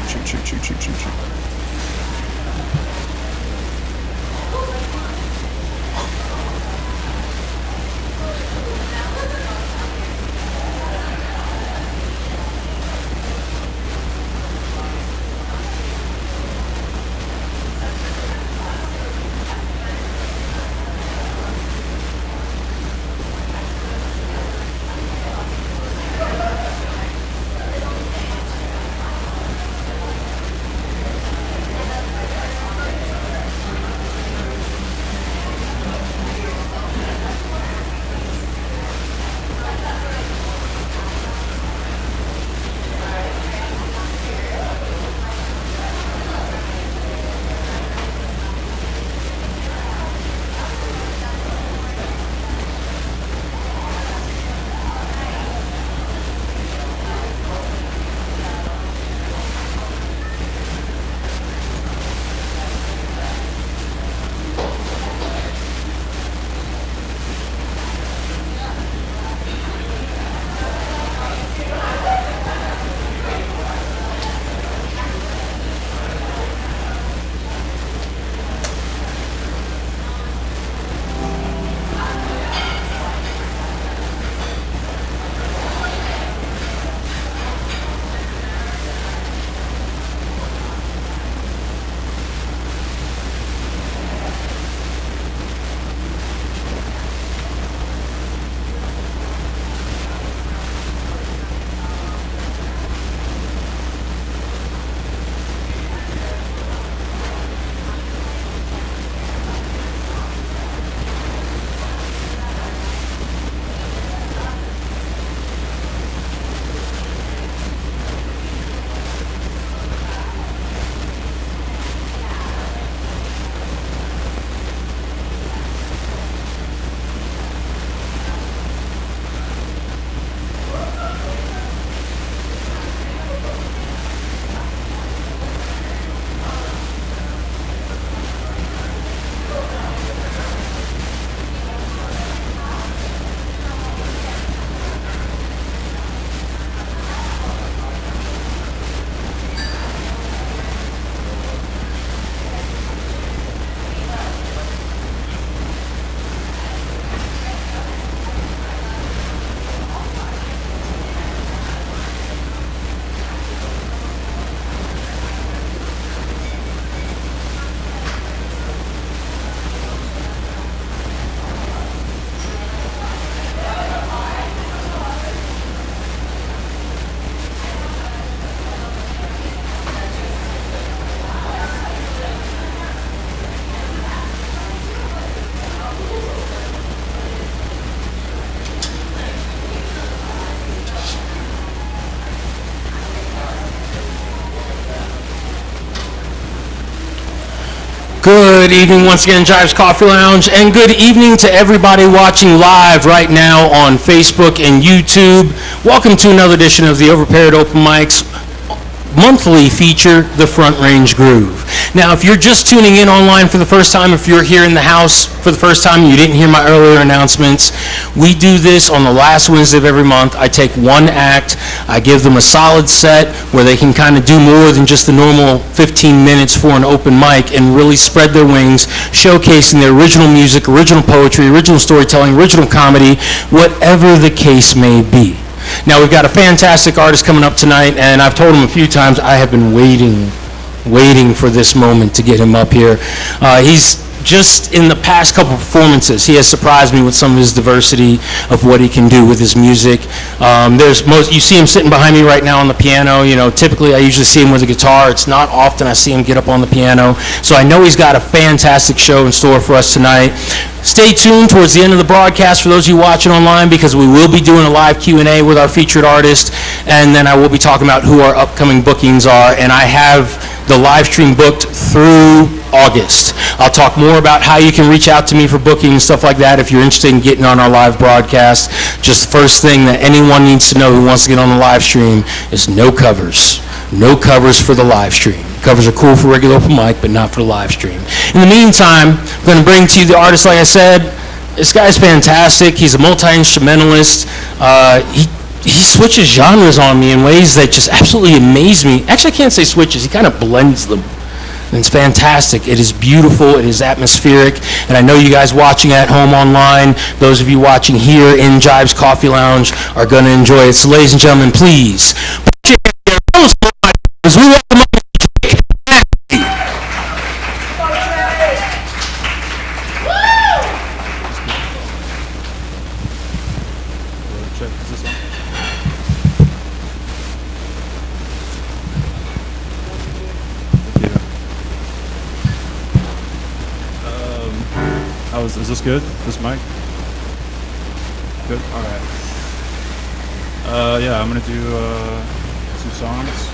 check. Good evening once again, Jives Coffee Lounge, and good evening to everybody watching live right now on Facebook and YouTube. Welcome to another edition of the Overpaired Open Mics monthly feature, The Front Range Groove. Now, if you're just tuning in online for the first time, if you're here in the house for the first time and you didn't hear my earlier announcements, we do this on the last Wednesday of every month. I take one act, I give them a solid set where they can kind of do more than just the normal 15 minutes for an open mic and really spread their wings, showcasing their original music, original poetry, original storytelling, original comedy, whatever the case may be. Now, we've got a fantastic artist coming up tonight, and I've told him a few times I have been waiting for this moment to get him up here. He's just in the past couple performances, he has surprised me with some of his diversity of what he can do with his music. You see him sitting behind me right now on the piano. You know, typically I usually see him with a guitar. It's not often I see him get up on the piano. So I know he's got a fantastic show in store for us tonight. Stay tuned towards the end of the broadcast for those of you watching online, because we will be doing a live Q&A with our featured artist, and then I will be talking about who our upcoming bookings are, and I have the live stream booked through August. I'll talk more about how you can reach out to me for booking, stuff like that, if you're interested in getting on our live broadcast. Just the first thing that anyone needs to know who wants to get on the live stream is no covers. No covers for the live stream. Covers are cool for regular open mic, but not for the live stream. In the meantime, I'm going to bring to you the artist, like I said. This guy's fantastic. He's a multi-instrumentalist. he switches genres on me in ways that just absolutely amaze me. Actually, I can't say switches. He kind of blends them. And it's fantastic. It is beautiful. It is atmospheric. And I know you guys watching at home online, those of you watching here in Jive's Coffee Lounge are going to enjoy it. So ladies and gentlemen, please put your hands together as we welcome up Massey. Is this good? This mic? Good? Alright. Yeah, I'm gonna do 2 songs.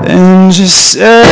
and just say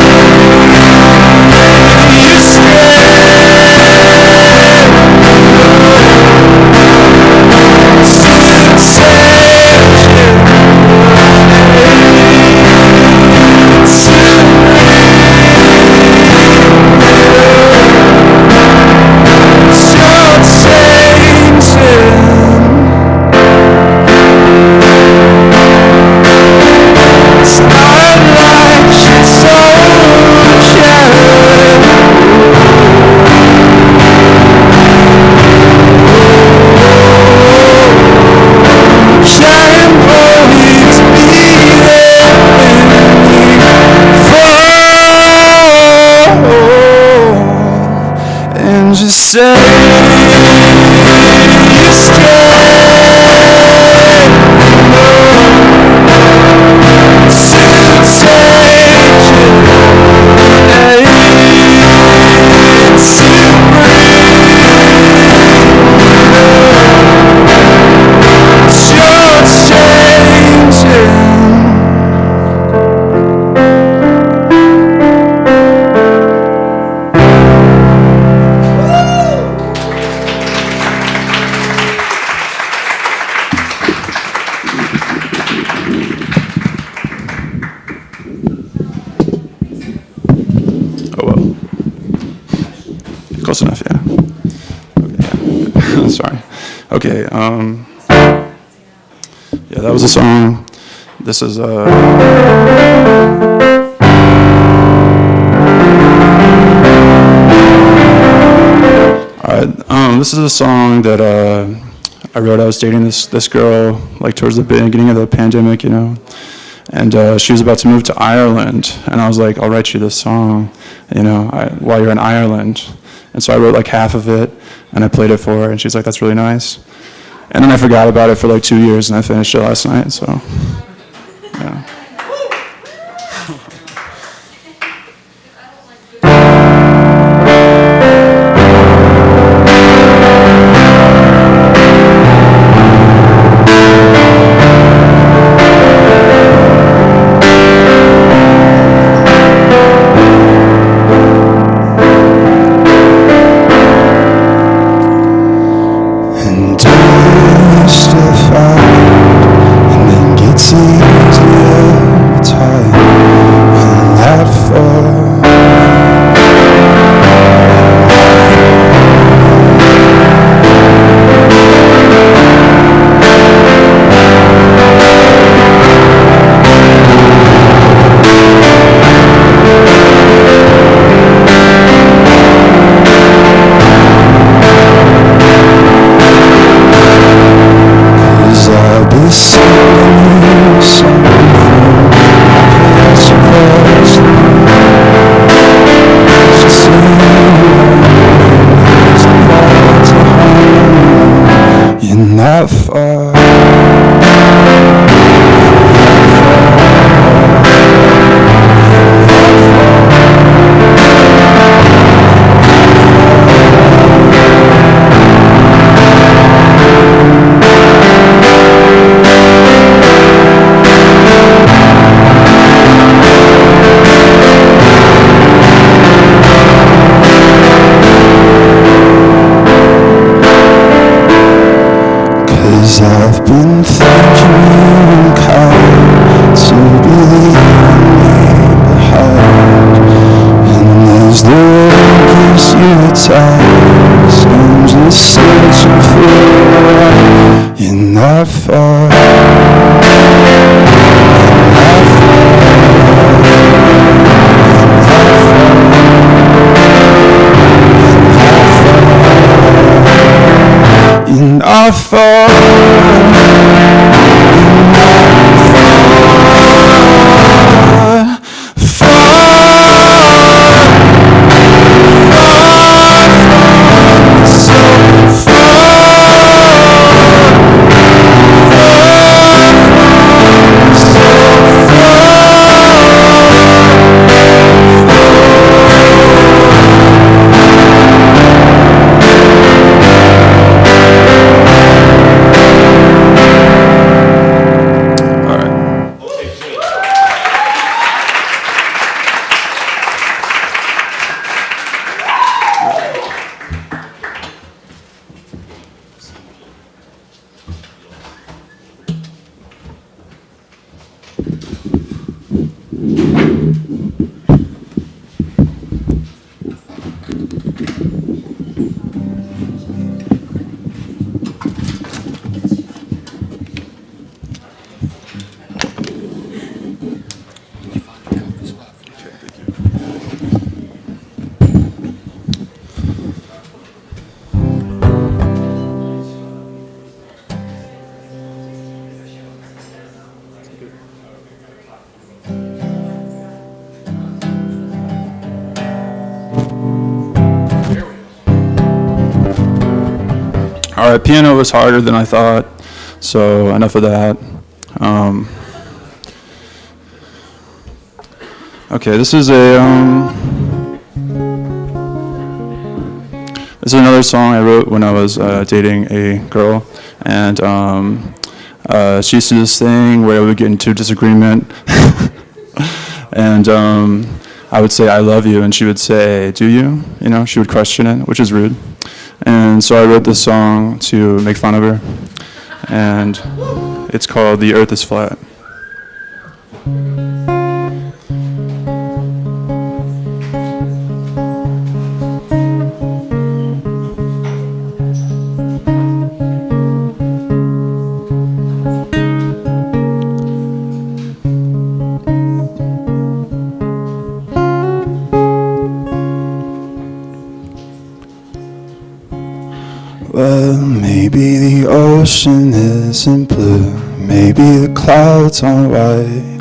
you just say you Close enough, yeah. Okay, yeah. Sorry. Okay, yeah, that was a song. This is alright, this is a song that I wrote. I was dating this girl like towards the beginning of the pandemic, you know, and she was about to move to Ireland, and I was like, I'll write you this song, you know, while you're in Ireland. And so I wrote like half of it, and I played it for her, and she's like, that's really nice. And then I forgot about it for like 2 years, and I finished it last night, so, yeah. Not far. I've been thinking you kind to be leaving me behind, and as the world gives you the time, I'm just searching for you're not far. You're not far. All right, piano was harder than I thought, so enough of that. Okay, this is another song I wrote when I was dating a girl, and she used to do this thing where we would get into disagreement, and I would say, "I love you," and she would say, "Do you?" You know, she would question it, which is rude. And so I wrote this song to make fun of her, and it's called "The Earth is Flat." Well, maybe the ocean isn't blue, maybe the clouds aren't white,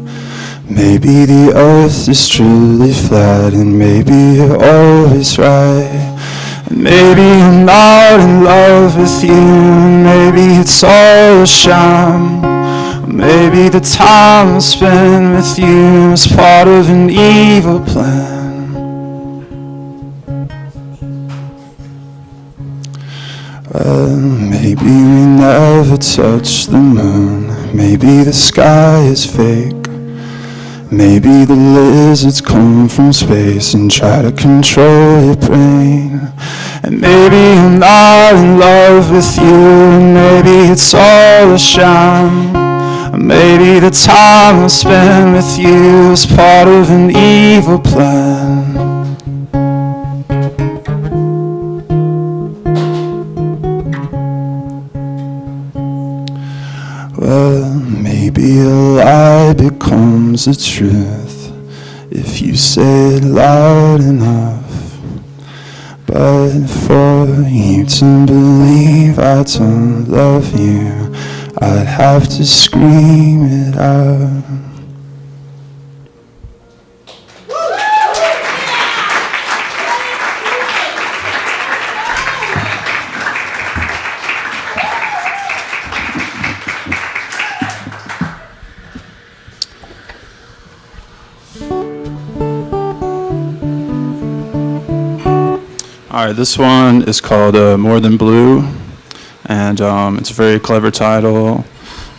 maybe the earth is truly flat, and maybe you're always right, and maybe I'm not in love with you, and maybe it's all a sham, maybe the time I spend with you is part of an evil plan. Maybe we never touch the moon, maybe the sky is fake, maybe the lizards come from space and try to control your brain, and maybe I'm not in love with you, and maybe it's all a sham, maybe the time I spend with you is part of an evil plan. Well, maybe a lie becomes a truth if you say it loud enough. But for you to believe I don't love you, I'd have to scream it out. All right, this one is called More Than Blue, and it's a very clever title.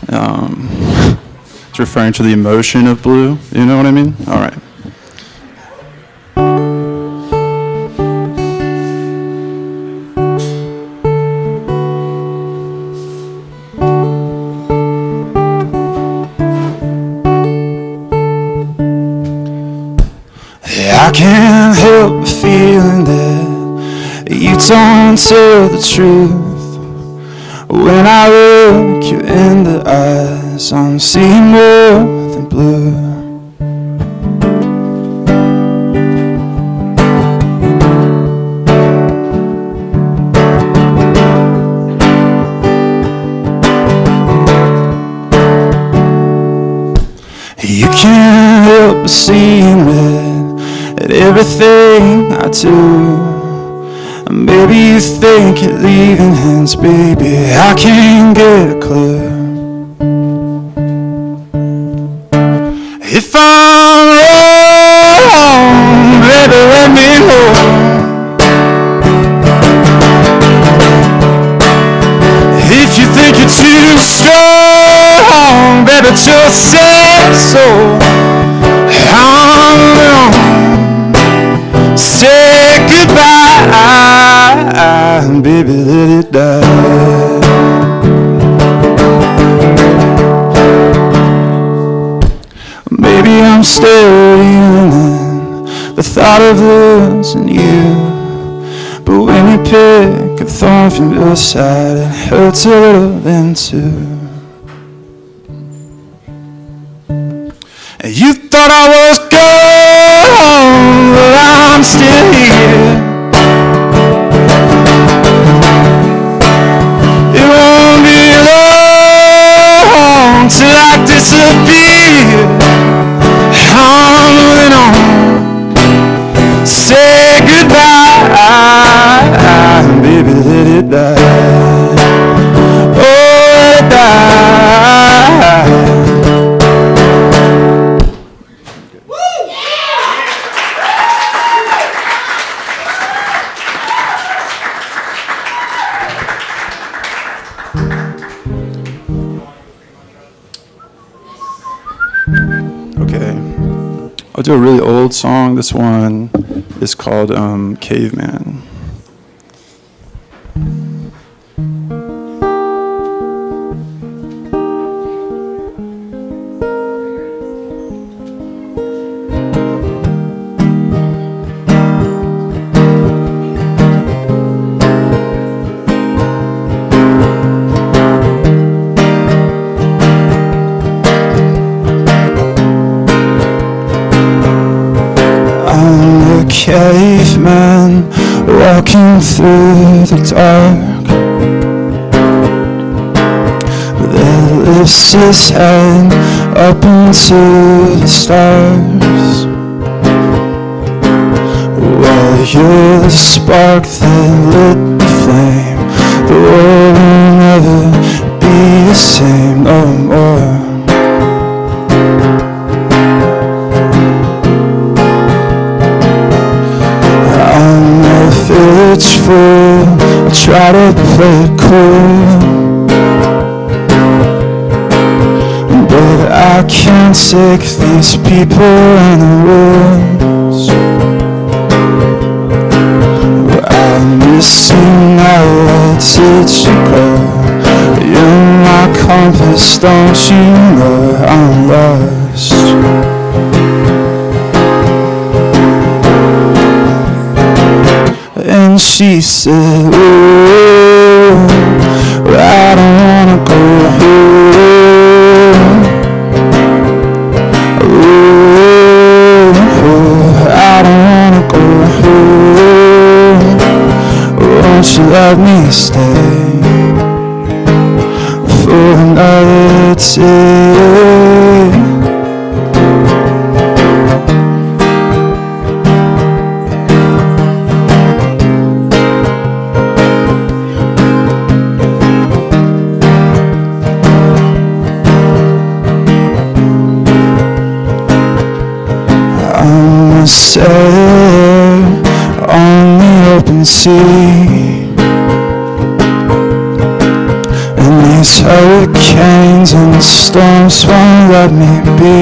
It's referring to the emotion of blue, you know what I mean? All right. I can't help feeling that you don't tell the truth. When I look you in the eyes, I'm seeing more than blue. You can't help but seeing red at everything I do. Maybe you think you're leaving hands, baby, I can't get a clue. If I'm wrong, baby, let me know. If you think you're too strong, baby, just say so. I'm wrong, say goodbye. Baby, let it die. Maybe I'm still feeling the thought of losing you, but when you pick a thorn from your side, it hurts a little then too. And you thought I was gone, but I'm still here. Till I disappear, I'm moving on. Say goodbye, baby, let it die. I'll do a really old song. This one is called Caveman. Caveman walking through the dark, that lifts his head up into the stars. Well, you're the spark that lit the flame. The world will never be the same no more. Village full, try to play it cool, but I can't take these people and the rules. I miss you now, where did you go? You're my compass, don't you know I'm lost? And she said, oh, I don't wanna go home. Oh, I don't wanna go home. Won't you let me stay for another day? Sail on the open sea, and these hurricanes and storms won't let me be.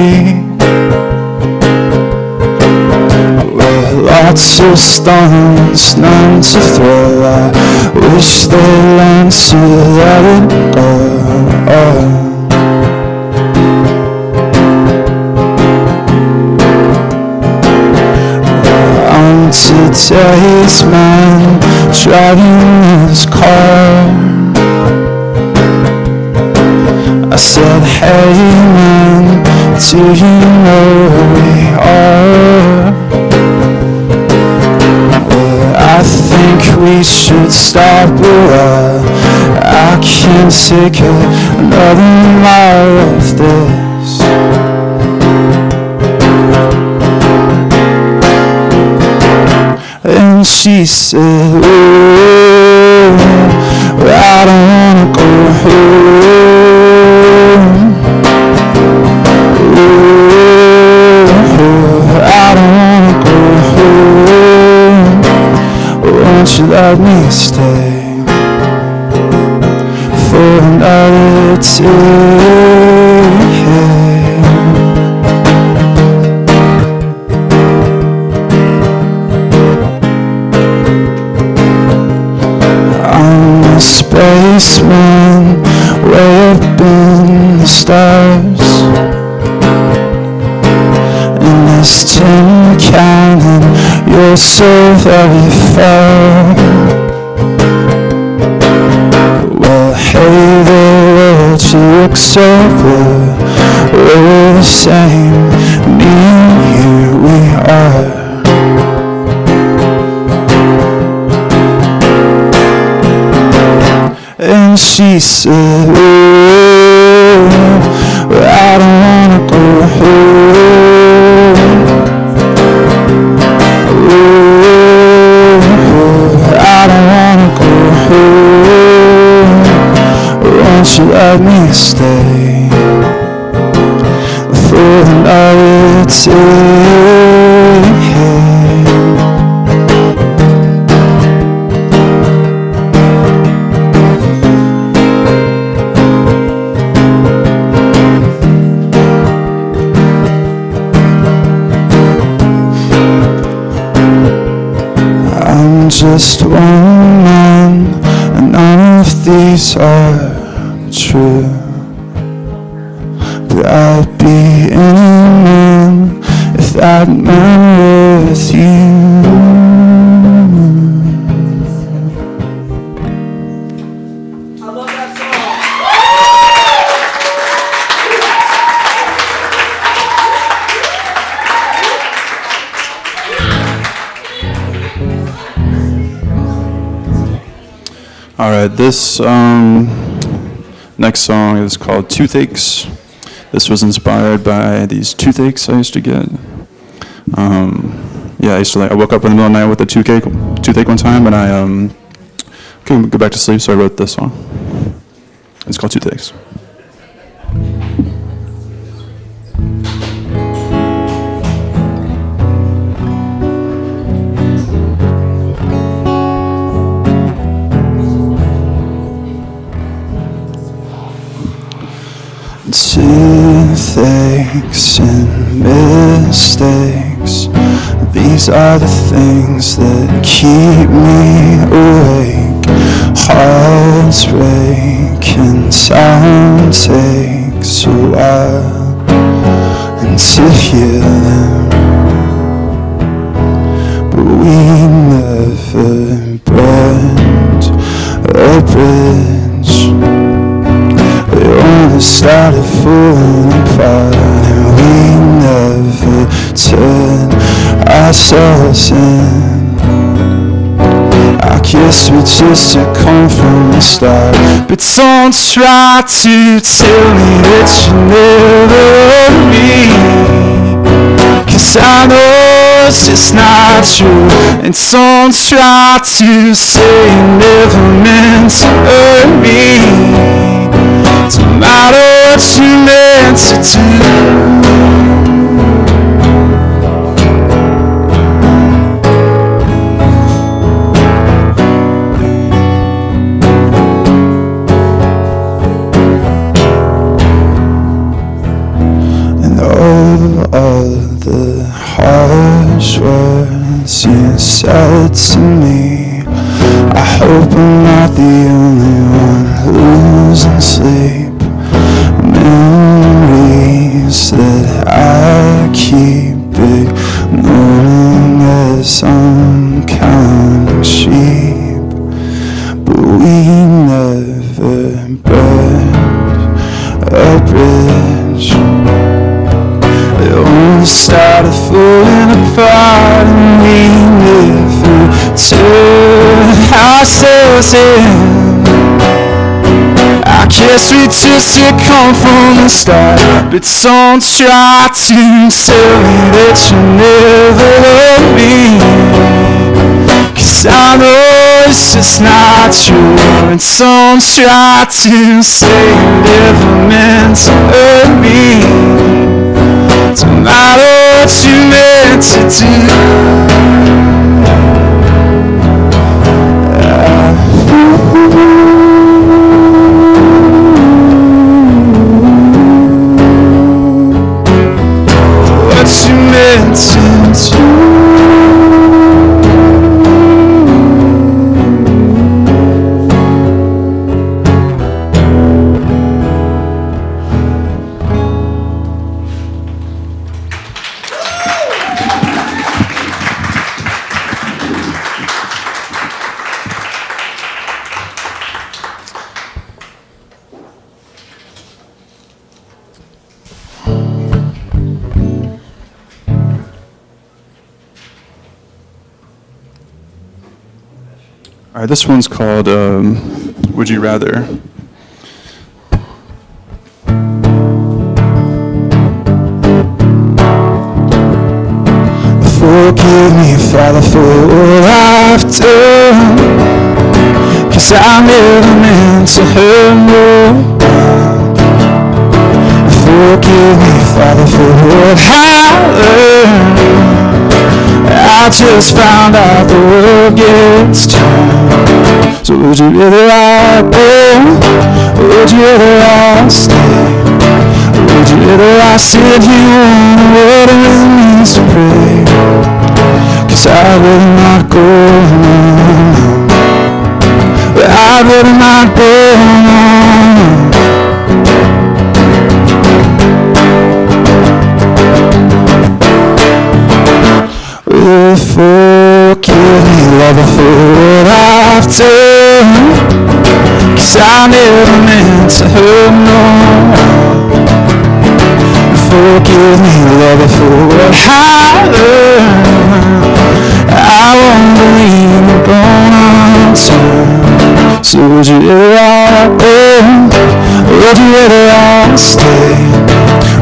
Well, lots of stones, none to throw. I wish they learned to let it go. Today's man driving his car. I said, hey man, do you know where we are? Well, I think we should stop a while. I can't take another mile of this. And she said, oh, I don't wanna go home. Oh, I don't wanna go home. Won't you let me stay for another day? Spaceman, way up in the stars, in this tin can, and you're so very far. Well, hey there, world, you look so blue. We're the same, me and you, we are. And she said, oh, I don't wanna go home. Oh, I don't wanna go home. Won't you let me stay for another day? just one man, and none of these are true. But I'd be any man if that man were with you. All right, this next song is called Toothaches. This was inspired by these toothaches I used to get. I used to I woke up in the middle of the night with a toothache one time, and I couldn't go back to sleep, so I wrote this song. It's called Toothaches. Toothaches and mistakes, these are the things that keep me awake. Hearts break and time takes a while, and to heal them, but we never burned a bridge. It only started falling apart, and we never turned ourselves in. I guess we just took on from the start. But don't try to tell me that you never loved me, 'cause I know it's just not true. And don't try to say you never meant to hurt me. Don't matter what you meant to do. And all of the harsh words you said to me, I hope I'm not the only one losing sleep. Memories that I keep ignoring as I'm counting sheep. But we never burned a bridge. It only started falling apart, and we never turned ourselves in. I guess we just took on from the start. But don't try to tell me that you never loved me, 'cause I know it's just not true. And don't try to say you never meant to hurt me. Don't matter what you meant to do. All right, this one's called Would You Rather? Forgive me, Father, for all I've done, 'cause I never meant to hurt no one. Forgive me, Father, for what I learned. I just found out the world gets turned. So would you rather I go, or would you rather I stay? Or would you rather I sit here on what it really means to pray? 'Cause 'cause I'd rather not go on. I'd rather not go on. Oh, forgive me, Lord, for what I've done, 'cause I never meant to hurt no one. Forgive me, Lord, for what I learned. I won't believe I'm gonna turn. So would you rather I go? Would you rather I stay?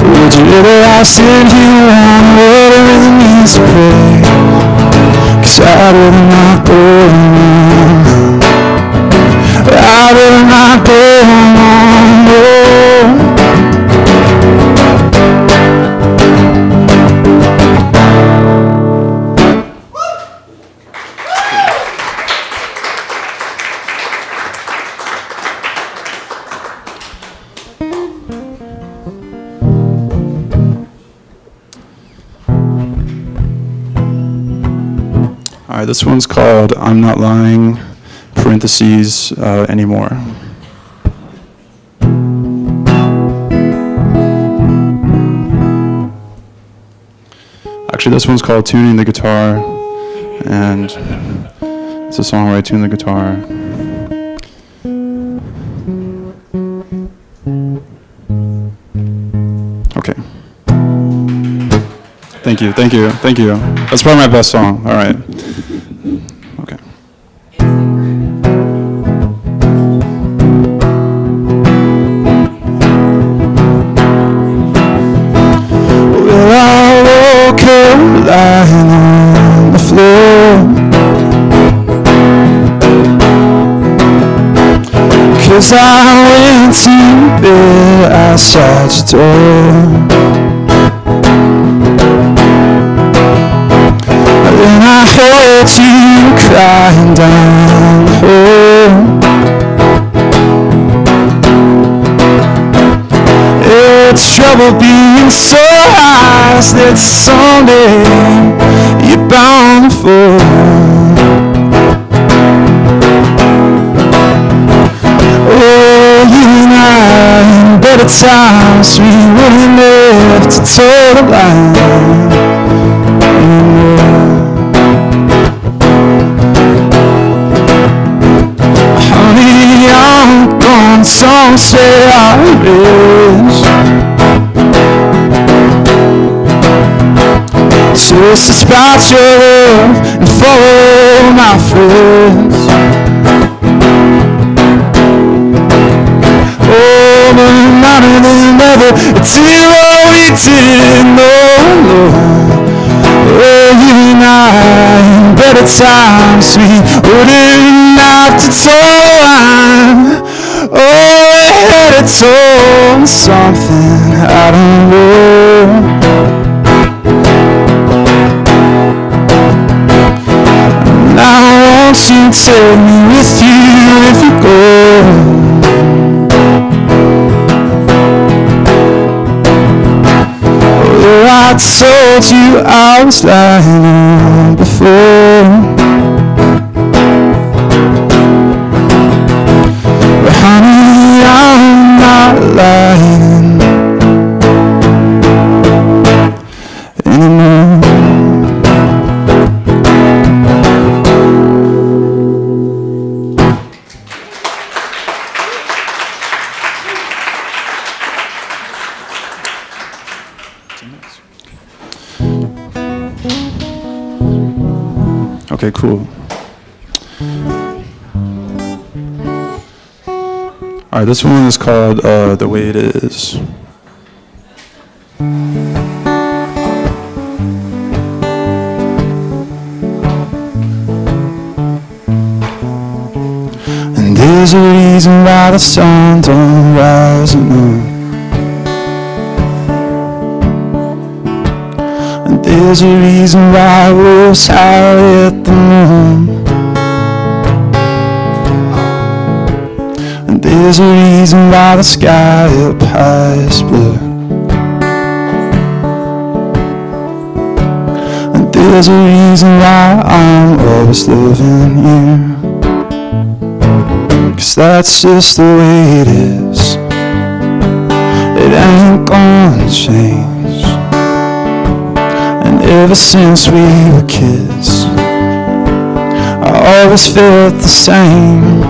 Would you rather I sit here on whatever it means to pray? 'Cause I'd rather not go on. I'd rather not go on. No. All right, this one's called I'm Not Lying, parentheses, anymore. Actually, this one's called Tuning the Guitar, and it's a song where I tune the guitar. Okay. Thank you, thank you, thank you. That's probably my best song. All right. Okay. Well, I woke up lying on the floor, 'cause I went to bed outside your door. And I heard you crying down the hall. It's trouble being so high that someday you're bound to fall. Oh, you and I, in better times, we wouldn't have to toe the line anymore. Some say I'm rich, just to spout your love and follow my friends. Oh, but none of them ever did what we did, no. Oh, you and I, in better times, we wouldn't have to toe the line. Oh, I had it told something I don't know. And I want you to take me with you if you go. Oh, I told you I was lying before. Honey, I'm not lying anymore. Okay, cool. All right, this one is called The Way It Is. And there's a reason why the sun don't rise at noon. And there's a reason why wolves howl at the moon. There's a reason why the sky up high is blue. And there's a reason why I'm always living here. 'Cause that's just the way it is. It ain't gonna change. And ever since we were kids, I always felt the same.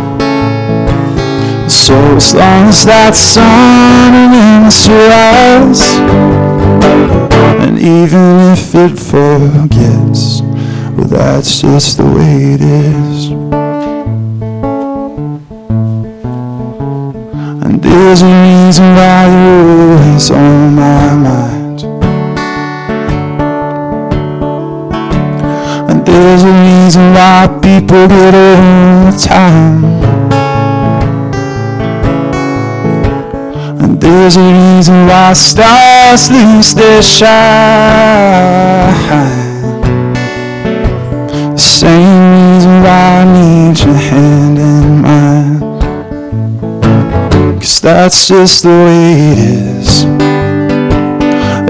So as long as that sun remains to rise, and even if it forgets, well, that's just the way it is. And there's a reason why you're always on my mind. And there's a reason why people get all the time. And there's a reason why stars lose their shine. The same reason why I need your hand in mine. 'Cause that's just the way it is.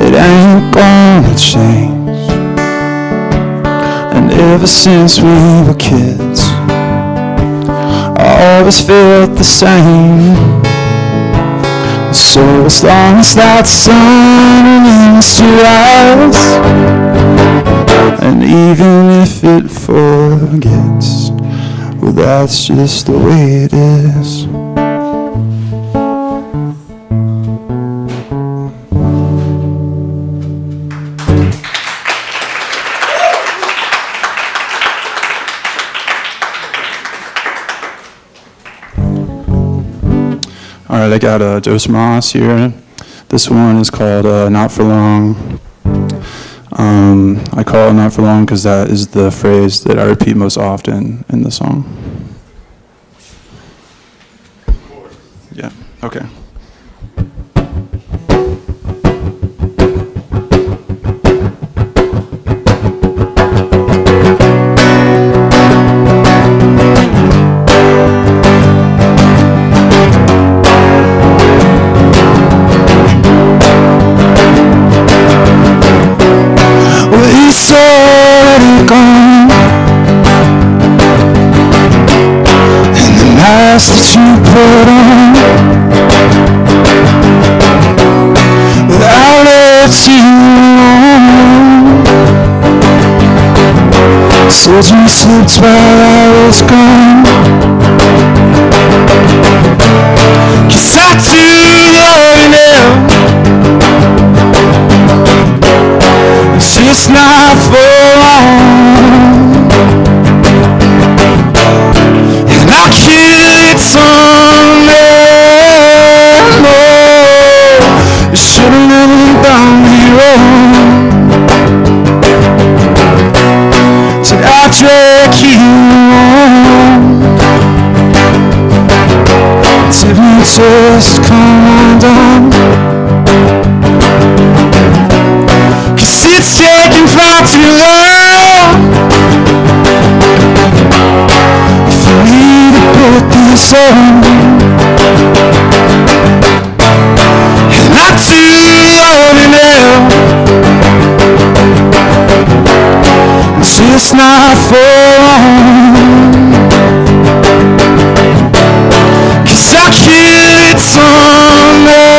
It ain't gonna change. And ever since we were kids, I always felt the same. So as long as that sun remains to rise, and even if it forgets, well, that's just the way it is. All right, I got a Dos Mas here. This one is called Not For Long. I call it Not For Long because that is the phrase that I repeat most often in the song. Yeah, okay. Already gone, and the mask that you put on, but I left you alone. Said you slipped while I was gone, 'cause I too love you now. It's just not for long, and I killed someday. No, you should've never done me wrong. Said I drag you on till we just come undone. It's taking far too long for me to put this on, and I too love you now. It's just not for long, 'cause I killed someday.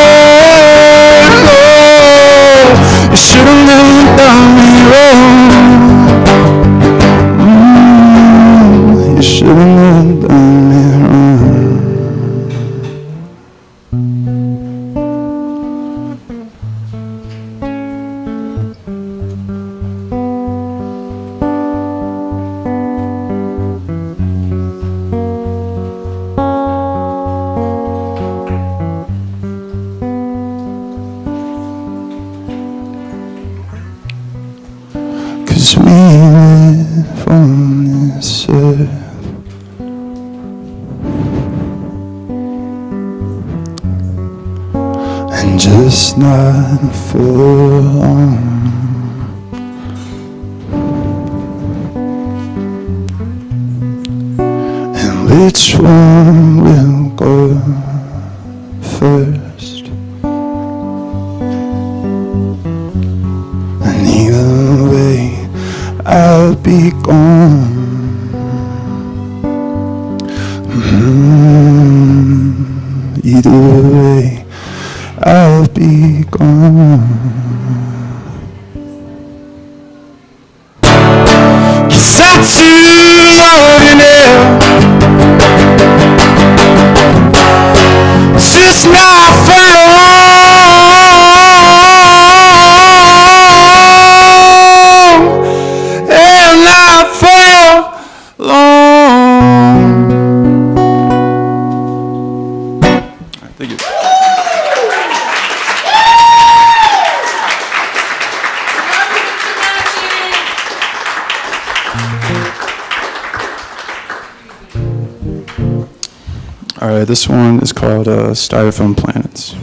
You should've never done me wrong. You should've never done me wrong. We live on this earth, and just not for long. And which one will go first? And either way, I 'Cause I too love you now. It's just not for long, and not for long. Thank you. All right, this one is called Styrofoam Planets.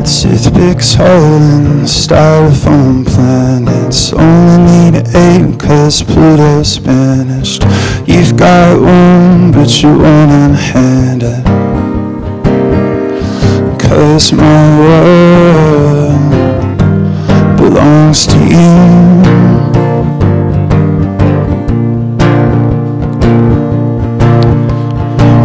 Toothpicks holding styrofoam planets. Only need 8 'cause Pluto's banished. You've got one, but you won't unhand it. 'Cause my world belongs to you.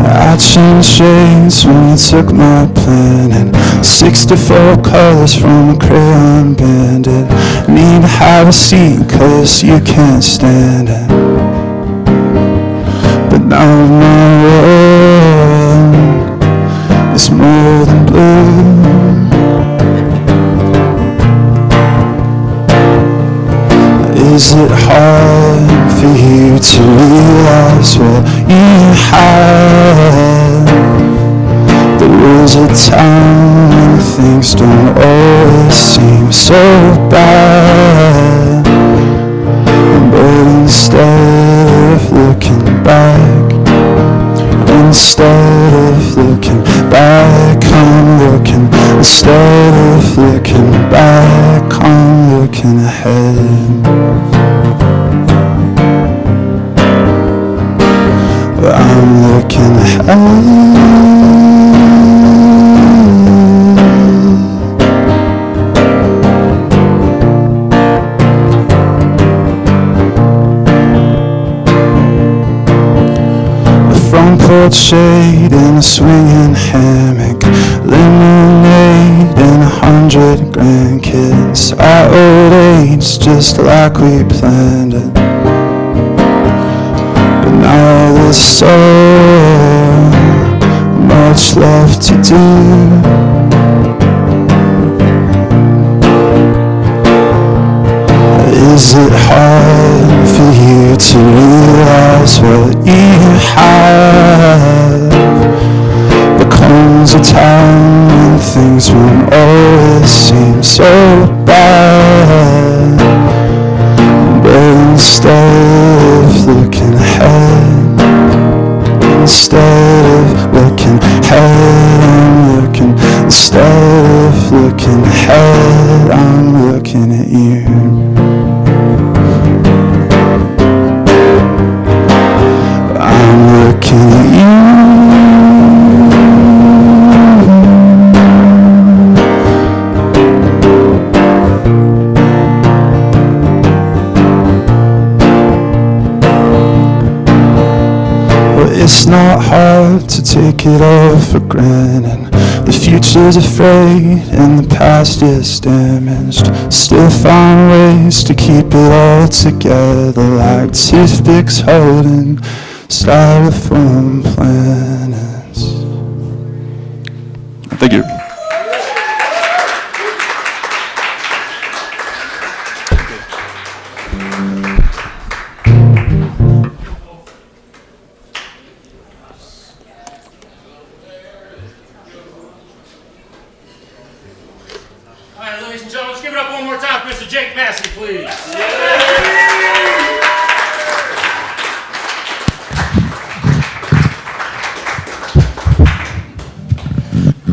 I changed shades when you took my planet. 64 colors from a crayon bandit. Need to have a seat 'cause you can't stand it. But now my world is more than blue. Is it hard for you to realize what you have? There was a time when things don't always seem so bad. But instead of looking back, instead of looking back, I'm looking. Instead of looking back, I'm looking ahead. I'm looking ahead. Front porch shade in a swinging hammock, lemonade and 100 grandkids. Our old age, just like we planned it. But now there's so much left to do. Is it hard for you to realize what you have? There comes a time when things won't always seem so bad. But instead of looking ahead, instead of looking ahead, I'm looking. Instead of looking ahead, I'm looking at you. Looking at you. Well, it's not hard to take it all for granted. The future's afraid and the past is damaged. Still find ways to keep it all together, like toothpicks holding styrofoam planets. Thank you. All right, ladies and gentlemen, let's give it up one more time for Mr. Jake Massey, please.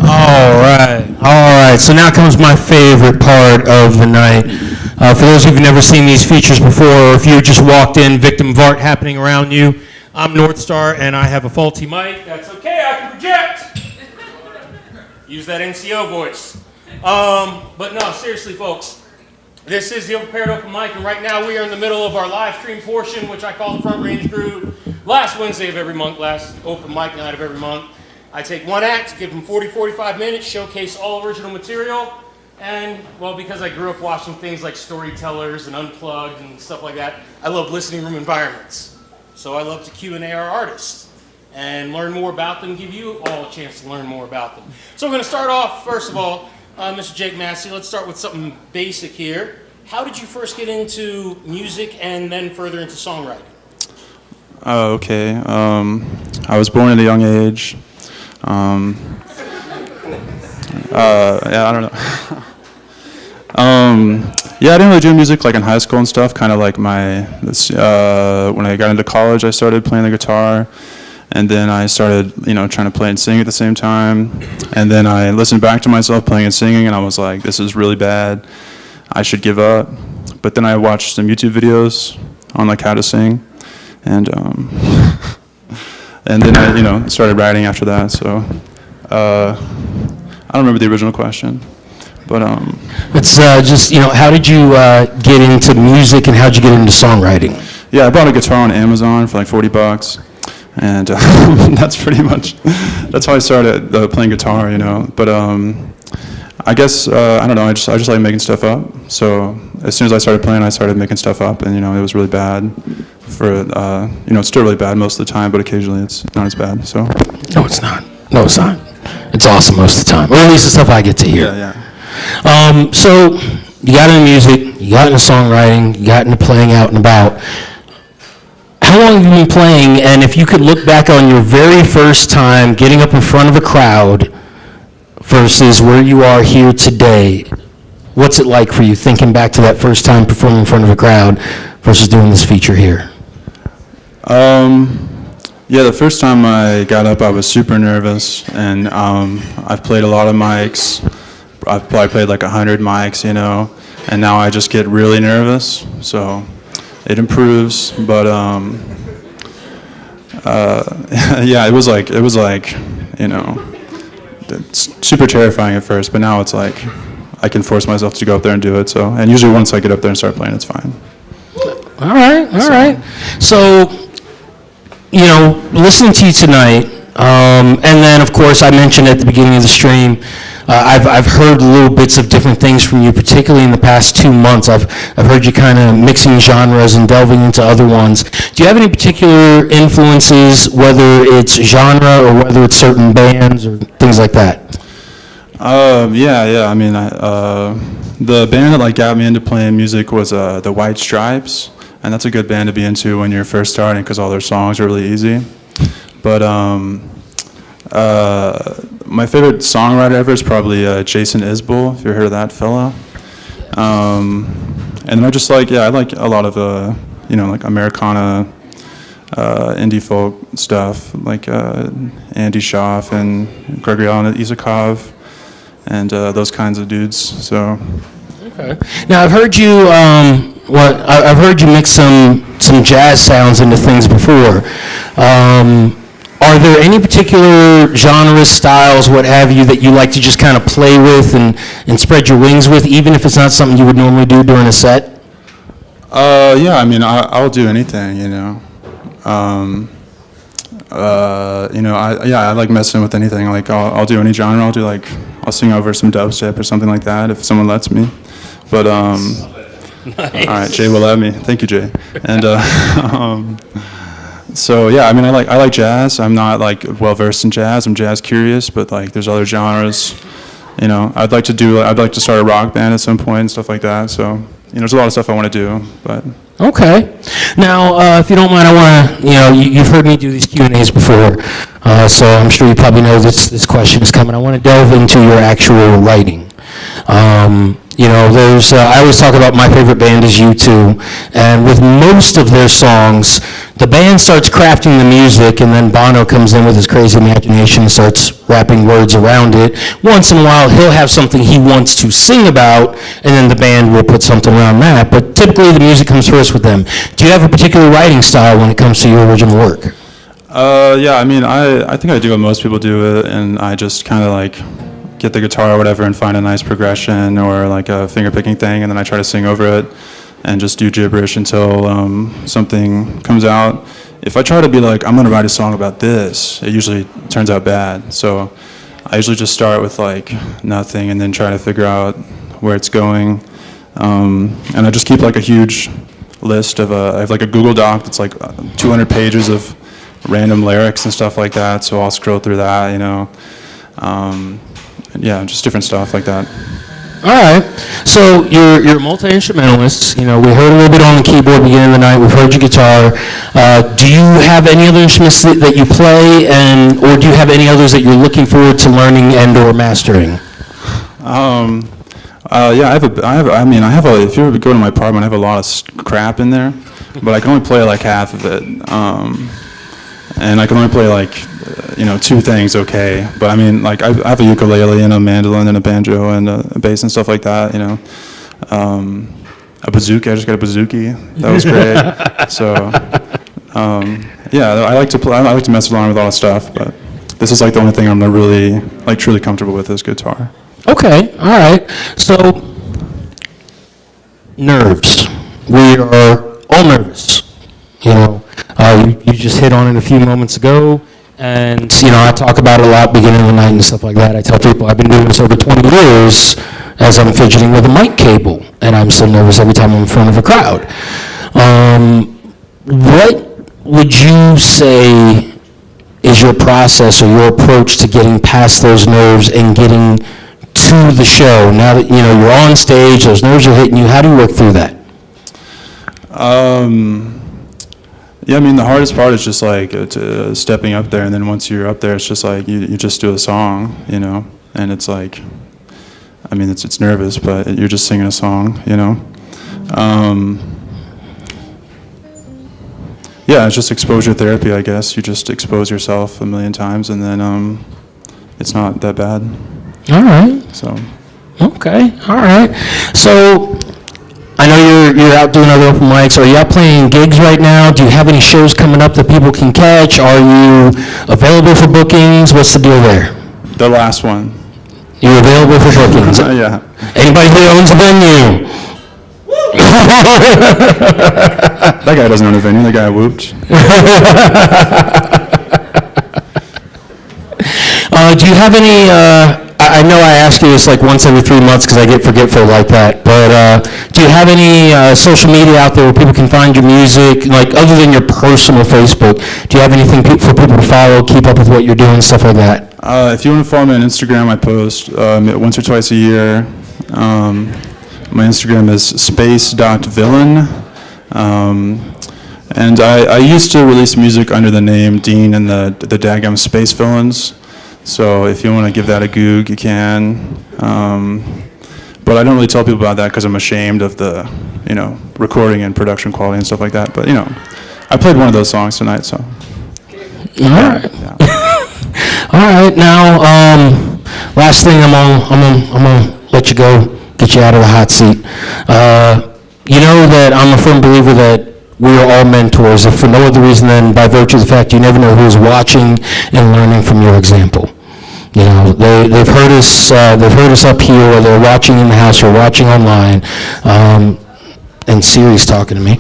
All right. So now comes my favorite part of the night. For those of you who've never seen these features before, or if you just walked in, victim of art happening around you, I'm North Star, and I have a faulty mic. That's okay, I can project. Use that NCO voice. But no, seriously, folks, this is the Overpaired Open Mic, and right now we are in the middle of our live stream portion, which I call the Front Range Crew. Last Wednesday of every month, last open mic night of every month, I take one act, give them 40, 45 minutes, showcase all original material, and, well, because I grew up watching things like Storytellers and Unplugged and stuff like that, I love listening room environments. So I love to Q&A our artists and learn more about them, give you all a chance to learn more about them. So we're going to start off, first of all, Mr. Jake Massey, let's start with something basic here. How did you first get into music and then further into songwriting? Oh, okay. I was born at a young age. Yeah, I don't know. Yeah, I didn't really do music like in high school and stuff. Kind of like when I got into college, I started playing the guitar, and then I started, trying to play and sing at the same time. And then I listened back to myself playing and singing, and I was like, "This is really bad. I should give up." But then I watched some YouTube videos on like how to sing, and and then I, started writing after that. So I don't remember the original question, but It's just, how did you get into music and how did you get into songwriting? yeah, I bought a guitar on Amazon for like $40, and that's how I started playing guitar, But I guess I don't know. I just like making stuff up. So as soon as I started playing, I started making stuff up, and it was really bad. It's still really bad most of the time, but occasionally it's not as bad. So No, it's not. No, it's not. It's awesome most of the time, or at least the stuff I get to hear. yeah. So you got into music, you got into songwriting, you got into playing out and about. How long have you been playing, and if you could look back on your very first time getting up in front of a crowd versus where you are here today, what's it like for you thinking back to that first time performing in front of a crowd versus doing this feature here? Yeah, the first time I got up, I was super nervous, and I've played a lot of mics. I've probably played like 100 mics, and now I just get really nervous. So it improves, but yeah, it was like it's super terrifying at first, but now it's like I can force myself to go up there and do it. So, and usually once I get up there and start playing, it's fine. All right. So, listening to you tonight, and then, of course, I mentioned at the beginning of the stream, I've heard little bits of different things from you, particularly in the past 2 months. I've heard you kind of mixing genres and delving into other ones. Do you have any particular influences, whether it's genre or whether it's certain bands or things like that? Yeah. I mean, the band that got me into playing music was the White Stripes. And that's a good band to be into when you're first starting because all their songs are really easy. But my favorite songwriter ever is probably Jason Isbell, if you've heard of that fella. And then I like a lot of like Americana, indie folk stuff, like Andy Schaaf and Gregory Alan Isakov, and those kinds of dudes. So. Okay. Now I've heard you. I've heard you mix some jazz sounds into things before. Are there any particular genres, styles, what have you, that you like to just kind of play with and spread your wings with, even if it's not something you would normally do during a set? Yeah, I mean, I'll do anything, I like messing with anything. Like, I'll do any genre. I'll sing over some dubstep or something like that if someone lets me. But, Nice. All right, Jay will let me. Thank you, Jay. And so yeah, I mean, I like jazz. I'm not well versed in jazz. I'm jazz curious, but there's other genres. I'd like to start a rock band at some point and stuff like that. So there's a lot of stuff I want to do, but. Okay. Now, if you don't mind, I want to, you've heard me do these Q&As before, so I'm sure you probably know this question is coming. I want to delve into your actual writing. You know, there's, I always talk about my favorite band is U2, and with most of their songs, the band starts crafting the music, and then Bono comes in with his crazy imagination and starts wrapping words around it. Once in a while, he'll have something he wants to sing about, and then the band will put something around that, but typically the music comes first with them. Do you have a particular writing style when it comes to your original work? Yeah, I mean, I think I do what most people do, and I just kind of like get the guitar or whatever and find a nice progression or like a finger picking thing, and then I try to sing over it and just do gibberish until something comes out. If I try to be like, I'm gonna write a song about this, it usually turns out bad. So I usually just start with like nothing and then try to figure out where it's going. And I just keep like a huge list of I have like a Google Doc that's like 200 pages of random lyrics and stuff like that, so I'll scroll through that, you know. Yeah, just different stuff like that. All right. So you're a multi-instrumentalist. You know, we heard a little bit on the keyboard beginning of the night. We've heard your guitar. Do you have any other instruments that you play, or do you have any others that you're looking forward to learning and or mastering? Yeah, if you ever go to my apartment, I have a lot of crap in there, but I can only play like half of it. And I can only play like, two things okay. But I mean, like I have a ukulele and a mandolin and a banjo and a bass and stuff like that, you know. A bouzouki, I just got a bouzouki. That was great. So, yeah, I like to mess around with a lot of stuff, but this is like the only thing I'm really, like truly comfortable with is guitar. Okay, all right. So, nerves. We are all nervous, you know. You just hit on it a few moments ago, and I talk about it a lot beginning of the night and stuff like that. I tell people I've been doing this over 20 years as I'm fidgeting with a mic cable, and I'm still nervous every time I'm in front of a crowd. What would you say is your process or your approach to getting past those nerves and getting to the show? Now that you're on stage, those nerves are hitting you, how do you work through that? Yeah, I mean, the hardest part is just like stepping up there, and then once you're up there, it's just like you just do a song, and it's like, I mean, it's nervous, but you're just singing a song, Yeah, it's just exposure therapy, I guess. You just expose yourself a million times, and then it's not that bad. All right. So. Okay. All right. So, I know you're out doing other open mics. Are you out playing gigs right now? Do you have any shows coming up that people can catch? Are you available for bookings? What's the deal there? The last one. You're available for bookings? Yeah. Anybody who owns a venue? That guy doesn't own a venue. The guy whooped. Do you have any, I know I ask you this like once every 3 months because I get forgetful like that, but do you have any social media out there where people can find your music, like other than your personal Facebook? Do you have anything for people to follow, keep up with what you're doing, stuff like that? If you want to follow me on Instagram, I post once or twice a year. My Instagram is space.villain. And I used to release music under the name Dean and the Daggum Space Villains. So if you want to give that a goog, you can. But I don't really tell people about that because I'm ashamed of the, recording and production quality and stuff like that. But, I played one of those songs tonight, so. All right. Yeah. All right. Now, last thing, I'm gonna let you go, get you out of the hot seat. You know that I'm a firm believer that we are all mentors, if for no other reason than by virtue of the fact you never know who's watching and learning from your example. They've heard us up here, or they're watching in the house or watching online, and Siri's talking to me.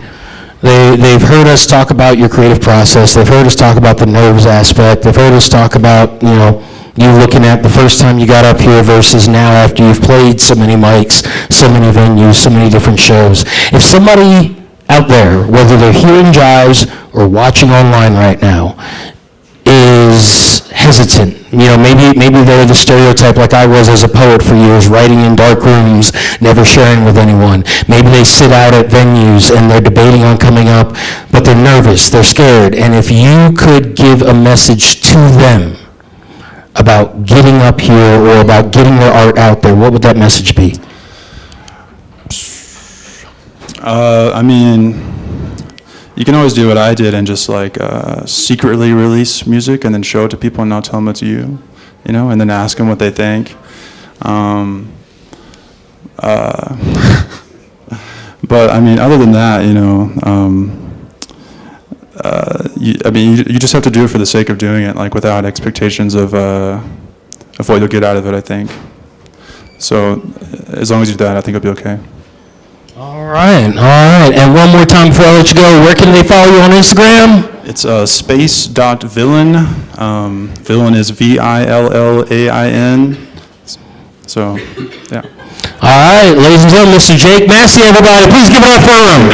They've heard us talk about your creative process. They've heard us talk about the nerves aspect. They've heard us talk about, you looking at the first time you got up here versus now after you've played so many mics, so many venues, so many different shows. If somebody out there, whether they're hearing jives or watching online right now, is hesitant, maybe they're the stereotype like I was as a poet for years, writing in dark rooms, never sharing with anyone. Maybe they sit out at venues and they're debating on coming up, but they're nervous, they're scared. And if you could give a message to them about getting up here or about getting their art out there, what would that message be? I mean, you can always do what I did and just like secretly release music and then show it to people and not tell them it's you, you know, and then ask them what they think. But I mean, other than that, you know, you just have to do it for the sake of doing it, like without expectations of what you'll get out of it, I think. So as long as you do that, I think it'll be okay. All right. And one more time before I let you go, where can they follow you on Instagram? It's space.villain. Villain is VILLAIN. So, yeah. All right, ladies and gentlemen, Mr. Jake Massey, everybody. Please give it up for him.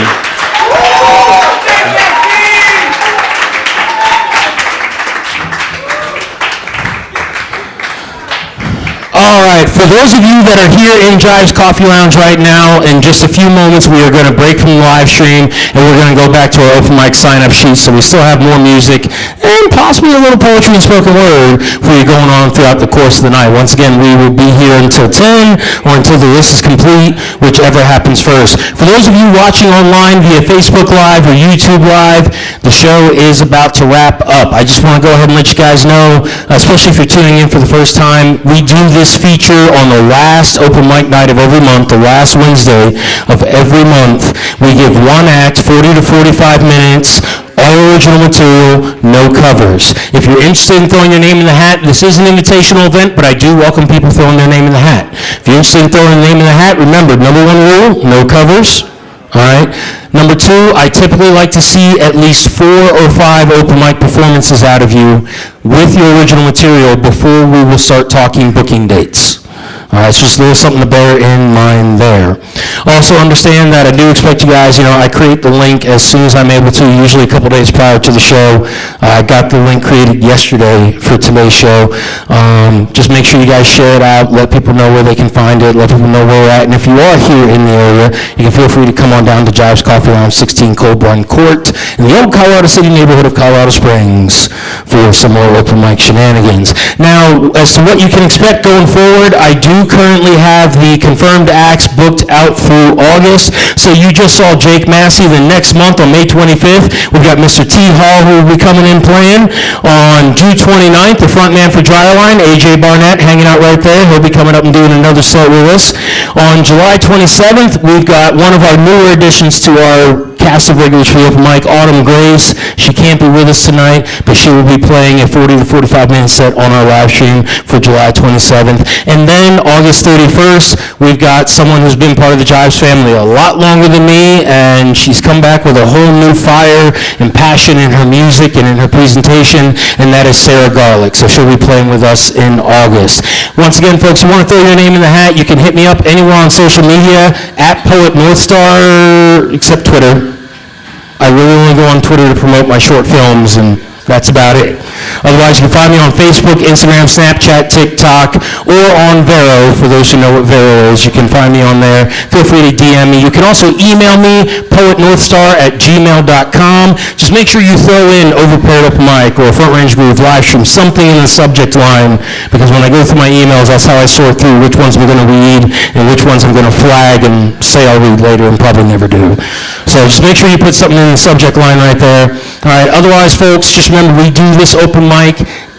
All right, for those of you that are here in Jive's Coffee Lounge right now, in just a few moments we are going to break from the live stream and we're going to go back to our open mic sign-up sheet, so we still have more music and possibly a little poetry and spoken word for you going on throughout the course of the night. Once again, we will be here until 10 or until the list is complete, whichever happens first. For those of you watching online via Facebook Live or YouTube Live, the show is about to wrap up. I just want to go ahead and let you guys know, especially if you're tuning in for the first time, we do this feature on the last open mic night of every month, the last Wednesday of every month. We give one act, 40 to 45 minutes, all original material, no covers. If you're interested in throwing your name in the hat, this is an invitational event, but I do welcome people throwing their name in the hat. If you're interested in throwing your name in the hat, remember, number one rule, no covers. All right. Number two, I typically like to see at least 4 or 5 open mic performances out of you with your original material before we will start talking booking dates. All right, it's just a little something to bear in mind there. Also understand that I do expect you guys, I create the link as soon as I'm able to, usually a couple days prior to the show. I got the link created yesterday for today's show. Just make sure you guys share it out, let people know where they can find it, let people know where we're at. And if you are here in the area, you can feel free to come on down to Jive's Coffee Lounge, 16 Cold Run Court in the old Colorado City neighborhood of Colorado Springs for some more open mic shenanigans. Now, as to what you can expect going forward, I do currently have the confirmed acts booked out through August. So you just saw Jake Massey. The next month on May 25th, we've got Mr. T. Hall who will be coming in playing. On June 29th, the front man for Dryerline, AJ Barnett, hanging out right there. He'll be coming up and doing another set with us. On July 27th, we've got one of our newer additions to our cast of regulars for the open mic, Autumn Grace. She can't be with us tonight, but she will be playing a 40 to 45 minute set on our live stream for July 27th. And then August 31st, we've got someone who's been part of the Jives family a lot longer than me, and she's come back with a whole new fire and passion in her music and in her presentation, and that is Sarah Garlick. So she'll be playing with us in August. Once again, folks, if you want to throw your name in the hat, you can hit me up anywhere on social media, at Poet Northstar, except Twitter. I really only go on Twitter to promote my short films, and that's about it. Otherwise, you can find me on Facebook, Instagram, Snapchat, TikTok, or on Vero. For those who know what Vero is, you can find me on there. Feel free to DM me. You can also email me, poetnorthstar@gmail.com. Just make sure you throw in Overpaired Open Mic or Front Range Groove live stream, something in the subject line, because when I go through my emails, that's how I sort through which ones I'm going to read and which ones I'm going to flag and say I'll read later and probably never do. So just make sure you put something in the subject line right there. All right, otherwise, folks, just remember we do this open mic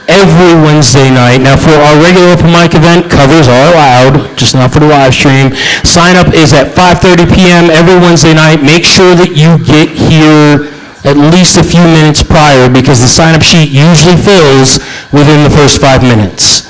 every Wednesday night. Now, for our regular open mic event, covers are allowed, just not for the live stream. Sign up is at 5:30 p.m. every Wednesday night. Make sure that you get here at least a few minutes prior, because the sign-up sheet usually fills within the first 5 minutes.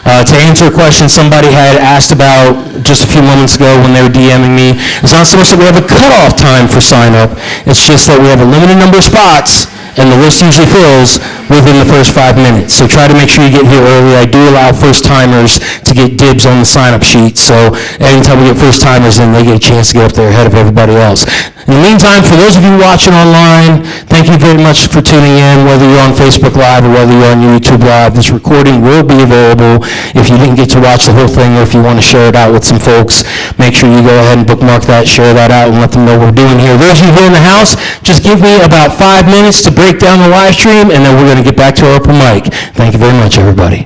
To answer a question somebody had asked about just a few moments ago when they were DMing me, it's not so much that we have a cutoff time for sign-up, it's just that we have a limited number of spots, and the list usually fills within the first 5 minutes. So try to make sure you get here early. I do allow first-timers to get dibs on the sign-up sheet, so anytime we get first-timers in, they get a chance to get up there ahead of everybody else. In the meantime, for those of you watching online, thank you very much for tuning in, whether you're on Facebook Live or whether you're on YouTube Live. This recording will be available if you didn't get to watch the whole thing, or if you want to share it out with some folks. Make sure you go ahead and bookmark that, share that out, and let them know what we're doing here. Those of you here in the house, just give me about 5 minutes to break down the live stream, and then we're going to get back to our open mic. Thank you very much, everybody.